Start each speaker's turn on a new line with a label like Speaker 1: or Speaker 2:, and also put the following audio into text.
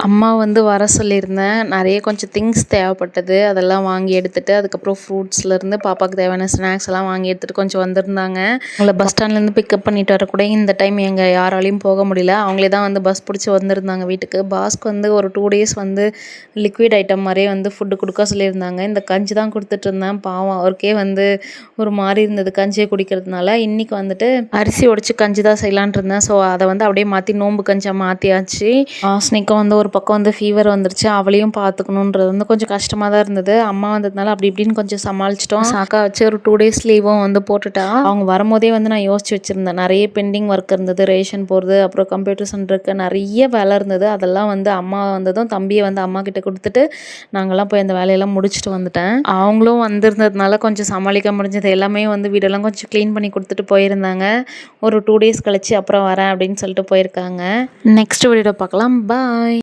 Speaker 1: அம்மா வந்து வர சொல்லியிருந்தேன். நெறைய கொஞ்சம் திங்ஸ் தேவைப்பட்டது. அதெல்லாம் வாங்கி எடுத்துட்டு, அதுக்கப்புறம் ஃப்ரூட்ஸ்லேருந்து பாப்பாவுக்கு தேவையான ஸ்நாக்ஸ் எல்லாம் வாங்கி எடுத்துட்டு கொஞ்சம் வந்திருந்தாங்க. அவங்கள பஸ் ஸ்டாண்ட்லேருந்து பிக்கப் பண்ணிட்டு வர கூட இந்த டைம் எங்க யாராலையும் போக முடியல. அவங்களே தான் வந்து பஸ் பிடிச்சி வந்திருந்தாங்க வீட்டுக்கு. பாஸ்க்கு வந்து ஒரு 2 டேஸ் வந்து லிக்விட் ஐட்டம் மாரியே வந்து ஃபுட்டு குடுக்க சொல்லியிருந்தாங்க. இந்த கஞ்சி தான் குடுத்துட்டுருந்தேன். பாவம் அவருக்கே வந்து ஒரு மாரி இருந்தது கஞ்சிய குடிக்கிறதுனால. இன்னைக்கு வந்துட்டு அரிசி உடைச்சு கஞ்சி தான் செய்யலான்ட்டு இருந்தேன். ஸோ அத வந்து அப்படியே மாத்தி நோம்பு கஞ்சா மாத்தியாச்சு. ஹாஸ்னிக்கும் வந்து ஒரு பக்கம் வந்து ஃபீவர் வந்துருச்சு. அவளையும் பார்த்துக்கணுன்றது வந்து கொஞ்சம் கஷ்டமா தான் இருந்தது. அம்மா வந்ததுனால அப்படி இப்படின்னு கொஞ்சம் சமாளிச்சிட்டோம். சாக்கா வச்சு ஒரு 2 டேஸ் லீவும் வந்து போட்டுட்டா. அவங்க வரும்போதே வந்து நான் யோசிச்சு வச்சிருந்தேன். நெறைய பெண்டிங் ஒர்க் இருந்தது. ரேஷன் போடுறது, அப்புறம் கம்ப்யூட்டர் சென்டருக்கு நெறைய வேலை இருந்தது. அதெல்லாம் வந்து அம்மா வந்ததும் தம்பியை வந்து அம்மா கிட்ட குடுத்துட்டு நாங்கலாம் போய் அந்த வேலையெல்லாம் முடிச்சுட்டு வந்துட்டேன். அவங்களும் வந்திருந்ததுனால கொஞ்சம் சமாளிக்க முடிஞ்சது. எல்லாமே வந்து வீடெல்லாம் கொஞ்சம் க்ளீன் பண்ணி குடுத்துட்டு போயிருந்தாங்க. ஒரு 2 டேஸ் கழிச்சு அப்புறம் வரேன் அப்படின்னு சொல்லிட்டு போயிருக்காங்க. நெக்ஸ்ட் வீடியோல பார்க்கலாம். பாய்.